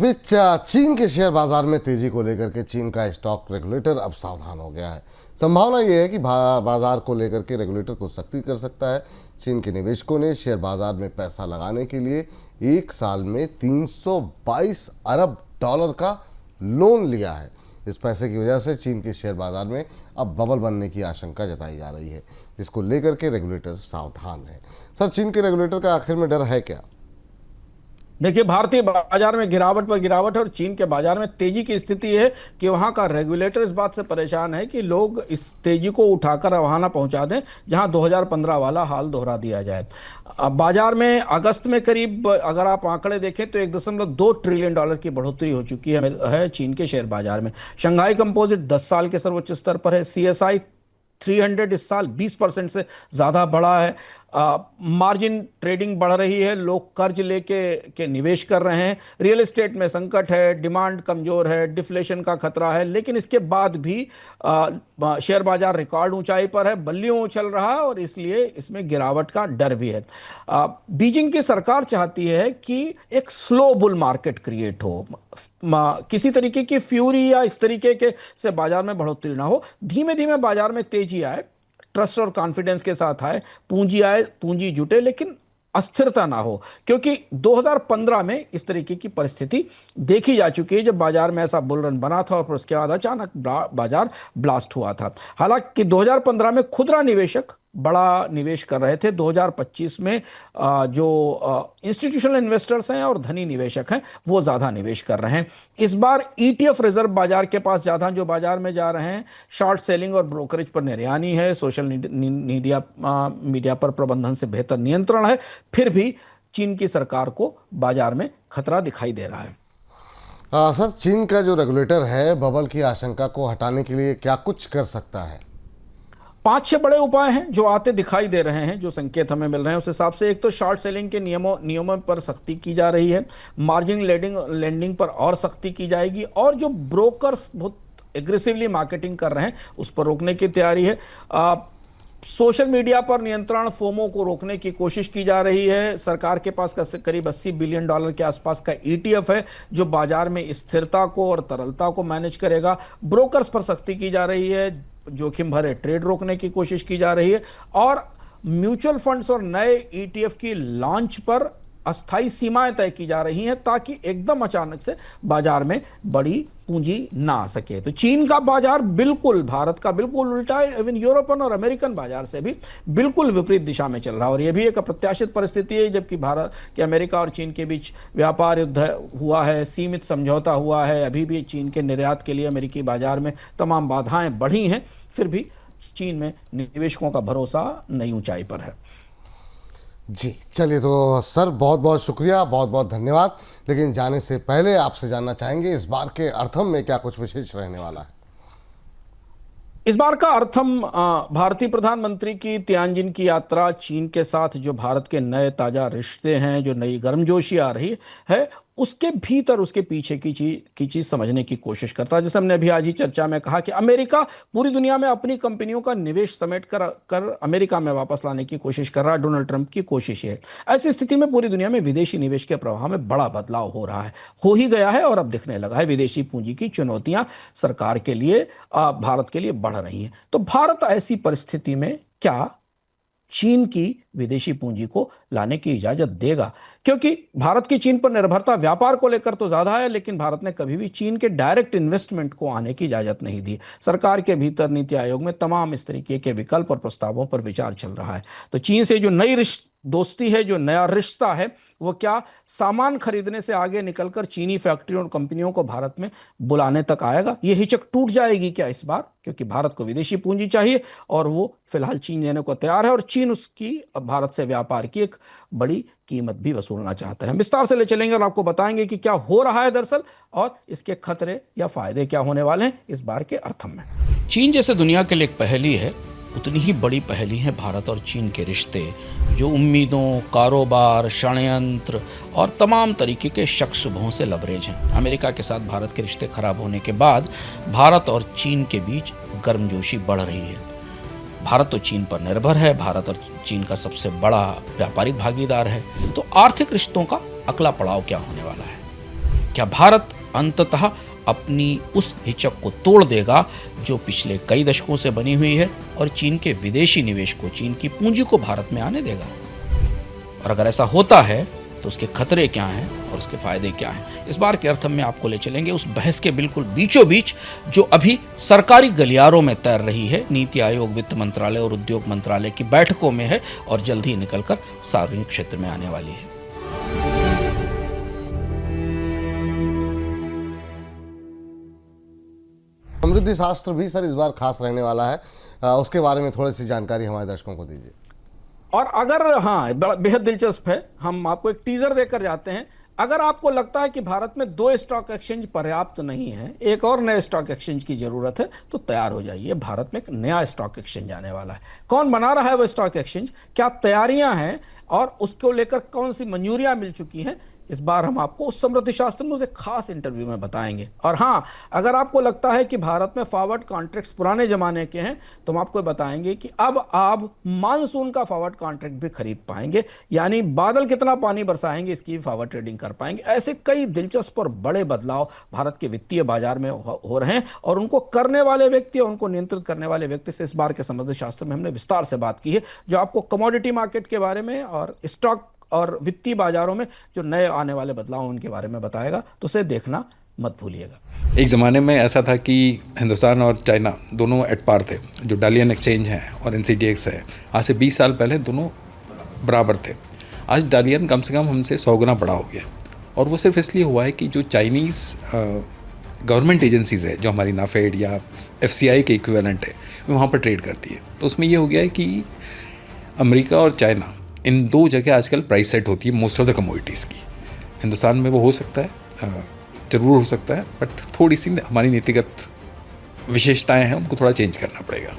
बीच चीन के शेयर बाजार में तेजी को लेकर के चीन का स्टॉक रेगुलेटर अब सावधान हो गया है। संभावना ये है कि बाजार को लेकर के रेगुलेटर को सख्ती कर सकता है। चीन के निवेशकों ने शेयर बाजार में पैसा लगाने के लिए एक साल में 322 अरब डॉलर का लोन लिया है। इस पैसे की वजह से चीन के शेयर बाजार में अब बबल बनने की आशंका जताई जा रही है, जिसको लेकर के रेगुलेटर सावधान है। सर, चीन के रेगुलेटर का आखिर में डर है क्या? देखिए, भारतीय बाजार में गिरावट पर गिरावट है और चीन के बाजार में तेजी की स्थिति है कि वहां का रेगुलेटर इस बात से परेशान है कि लोग इस तेजी को उठाकर वहां ना पहुंचा दें जहां 2015 वाला हाल दोहरा दिया जाए। बाजार में अगस्त में करीब, अगर आप आंकड़े देखें तो 1.2 ट्रिलियन डॉलर की बढ़ोतरी हो चुकी है चीन के शेयर बाजार में। शंघाई कंपोजिट 10 साल के सर्वोच्च स्तर पर है। CSI 300 इस साल 20% से ज़्यादा बढ़ा है। मार्जिन ट्रेडिंग बढ़ रही है, लोग कर्ज लेके निवेश कर रहे हैं। रियल एस्टेट में संकट है, डिमांड कमज़ोर है, डिफ्लेशन का खतरा है, लेकिन इसके बाद भी शेयर बाजार रिकॉर्ड ऊंचाई पर है, बल्लियों उछल रहा है और इसलिए इसमें गिरावट का डर भी है। बीजिंग की सरकार चाहती है कि एक स्लो बुल मार्केट क्रिएट हो, किसी तरीके की फ्यूरी या इस तरीके के से बाजार में बढ़ोतरी ना हो, धीमे धीमे बाजार में तेजी आए, ट्रस्ट और कॉन्फिडेंस के साथ आए, पूंजी आए, पूंजी जुटे, लेकिन अस्थिरता ना हो। क्योंकि 2015 में इस तरीके की परिस्थिति देखी जा चुकी है, जब बाजार में ऐसा बुल रन बना था और फिर उसके बाद अचानक बाजार ब्लास्ट हुआ था। हालांकि 2015 में खुदरा निवेशक बड़ा निवेश कर रहे थे। 2025 में जो इंस्टीट्यूशनल इन्वेस्टर्स हैं और धनी निवेशक हैं वो ज़्यादा निवेश कर रहे हैं। इस बार ETF रिजर्व बाजार के पास ज़्यादा जो बाजार में जा रहे हैं। शॉर्ट सेलिंग और ब्रोकरेज पर निर्यानी है। सोशल मीडिया पर प्रबंधन से बेहतर नियंत्रण है। फिर भी चीन की सरकार को बाजार में खतरा दिखाई दे रहा है। सर, चीन का जो रेगुलेटर है बबल की आशंका को हटाने के लिए क्या कुछ कर सकता है? 5-6 बड़े उपाय हैं जो आते दिखाई दे रहे हैं, जो संकेत हमें मिल रहे हैं उस हिसाब से। एक तो शॉर्ट सेलिंग के नियमों पर सख्ती की जा रही है। मार्जिन लेंडिंग पर और सख्ती की जाएगी और जो ब्रोकर्स बहुत एग्रेसिवली मार्केटिंग कर रहे हैं उस पर रोकने की तैयारी है। सोशल मीडिया पर नियंत्रण, फोमो को रोकने की कोशिश की जा रही है। सरकार के पास करीब 80 बिलियन डॉलर के आसपास का ETF है जो बाजार में स्थिरता को और तरलता को मैनेज करेगा। ब्रोकर्स पर सख्ती की जा रही है, जोखिम भरे ट्रेड रोकने की कोशिश की जा रही है और म्यूचुअल फंड्स और नए ETF की लॉन्च पर अस्थायी सीमाएं तय की जा रही हैं ताकि एकदम अचानक से बाजार में बड़ी पूंजी ना आ सके। तो चीन का बाजार बिल्कुल भारत का बिल्कुल उल्टा है, इवन यूरोपियन और अमेरिकन बाजार से भी बिल्कुल विपरीत दिशा में चल रहा है और यह भी एक अप्रत्याशित परिस्थिति है। जबकि भारत के अमेरिका और चीन के बीच व्यापार युद्ध हुआ है, सीमित समझौता हुआ है, अभी भी चीन के निर्यात के लिए अमेरिकी बाजार में तमाम बाधाएं बढ़ी हैं, फिर भी चीन में निवेशकों का भरोसा नई ऊंचाई पर है। जी चलिए, तो सर बहुत बहुत शुक्रिया, बहुत बहुत धन्यवाद। लेकिन जाने से पहले आपसे जानना चाहेंगे इस बार के अर्थम में क्या कुछ विशेष रहने वाला है? इस बार का अर्थम भारतीय प्रधानमंत्री की तियानजिन की यात्रा, चीन के साथ जो भारत के नए ताज़ा रिश्ते हैं, जो नई गर्मजोशी आ रही है, उसके भीतर उसके पीछे की चीज समझने की कोशिश करता है। जैसे हमने अभी आज ही चर्चा में कहा कि अमेरिका पूरी दुनिया में अपनी कंपनियों का निवेश समेट कर अमेरिका में वापस लाने की कोशिश कर रहा है। डोनाल्ड ट्रंप की कोशिश है। ऐसी स्थिति में पूरी दुनिया में विदेशी निवेश के प्रवाह में बड़ा बदलाव हो रहा है, हो ही गया है और अब दिखने लगा है। विदेशी पूंजी की चुनौतियां सरकार के लिए, भारत के लिए बढ़ रही हैं। तो भारत ऐसी परिस्थिति में क्या चीन की विदेशी पूंजी को लाने की इजाजत देगा? क्योंकि भारत की चीन पर निर्भरता व्यापार को लेकर तो ज्यादा है, लेकिन भारत ने कभी भी चीन के डायरेक्ट इन्वेस्टमेंट को आने की इजाजत नहीं दी। सरकार के भीतर नीति आयोग में तमाम इस तरीके के विकल्प और प्रस्तावों पर विचार चल रहा है। तो चीन से जो नई दोस्ती है, जो नया रिश्ता है, वो क्या सामान खरीदने से आगे निकलकर चीनी फैक्ट्रियों और कंपनियों को भारत में बुलाने तक आएगा? ये हिचक टूट जाएगी क्या इस बार? क्योंकि भारत को विदेशी पूंजी चाहिए और वो फिलहाल चीन देने को तैयार है और चीन उसकी भारत से व्यापार की एक बड़ी कीमत भी वसूलना चाहता है। विस्तार से ले चलेंगे और आपको बताएंगे कि क्या हो रहा है दरअसल और इसके खतरे या फायदे क्या होने वाले हैं इस बार के अर्थम में। चीन जैसे दुनिया के लिए एक पहेली है, उतनी ही बड़ी पहेली है भारत और चीन के रिश्ते, जो उम्मीदों, कारोबार, षड्यंत्र और तमाम तरीके के शक शुबहों से लबरेज हैं। अमेरिका के साथ भारत के रिश्ते खराब होने के बाद भारत और चीन के बीच गर्मजोशी बढ़ रही है। भारत तो चीन पर निर्भर है, भारत और चीन का सबसे बड़ा व्यापारिक भागीदार है। तो आर्थिक रिश्तों का अगला पड़ाव क्या होने वाला है? क्या भारत अंततः अपनी उस हिचक को तोड़ देगा जो पिछले कई दशकों से बनी हुई है और चीन के विदेशी निवेश को, चीन की पूंजी को भारत में आने देगा? और अगर ऐसा होता है तो उसके खतरे क्या हैं और उसके फायदे क्या हैं? इस बार के अर्थम में आपको ले चलेंगे उस बहस के बिल्कुल बीचों बीच जो अभी सरकारी गलियारों में तैर रही है, नीति आयोग, वित्त मंत्रालय और उद्योग मंत्रालय की बैठकों में है और जल्द ही निकलकर सार्वजनिक क्षेत्र में आने वाली है। समृद्धि शास्त्र भी सर इस बार खास रहने वाला है, उसके बारे में थोड़ी सी जानकारी हमारे दर्शकों को दीजिए। और अगर हाँ, बेहद दिलचस्प है, हम आपको एक टीजर देकर जाते हैं। अगर आपको लगता है कि भारत में 2 स्टॉक एक्सचेंज पर्याप्त नहीं है, एक और नए स्टॉक एक्सचेंज की जरूरत है, तो तैयार हो जाइए। भारत में एक नया स्टॉक एक्सचेंज आने वाला है। कौन बना रहा है वो स्टॉक एक्सचेंज, क्या तैयारियां हैं और उसको लेकर कौन सी मंजूरियां मिल चुकी हैं, इस बार हम आपको उस समृद्धि शास्त्र में उसे खास इंटरव्यू में बताएंगे। और हाँ, अगर आपको लगता है कि भारत में फॉरवर्ड कॉन्ट्रैक्ट्स पुराने जमाने के हैं, तो हम आपको बताएंगे कि अब आप मानसून का फॉरवर्ड कॉन्ट्रैक्ट भी खरीद पाएंगे, यानी बादल कितना पानी बरसाएंगे इसकी फॉरवर्ड ट्रेडिंग कर पाएंगे। ऐसे कई दिलचस्प और बड़े बदलाव भारत के वित्तीय बाजार में हो रहे हैं और उनको करने वाले व्यक्ति और उनको नियंत्रित करने वाले व्यक्ति से इस बार के समृद्धि शास्त्र में हमने विस्तार से बात की है, जो आपको कमोडिटी मार्केट के बारे में और स्टॉक और वित्तीय बाजारों में जो नए आने वाले बदलाव उनके बारे में बताएगा। तो उसे देखना मत भूलिएगा। एक ज़माने में ऐसा था कि हिंदुस्तान और चाइना दोनों एट पार थे, जो डालियन एक्सचेंज है और NCDX है। आज से 20 साल पहले दोनों बराबर थे। आज डालियन कम से कम हमसे 100 गुना बड़ा हो गया, और वो सिर्फ इसलिए हुआ है कि जो चाइनीज़ गवर्नमेंट एजेंसीज़ है, जो हमारी नाफेड या FCI के इक्विवेलेंट है, वो वहाँ पर ट्रेड करती है। तो उसमें ये हो गया है कि अमेरिका और चाइना, इन 2 जगह आजकल प्राइस सेट होती है मोस्ट ऑफ द कमोडिटीज़ की। हिंदुस्तान में वो हो सकता है, ज़रूर हो सकता है, बट थोड़ी सी हमारी नीतिगत विशेषताएं हैं, उनको थोड़ा चेंज करना पड़ेगा।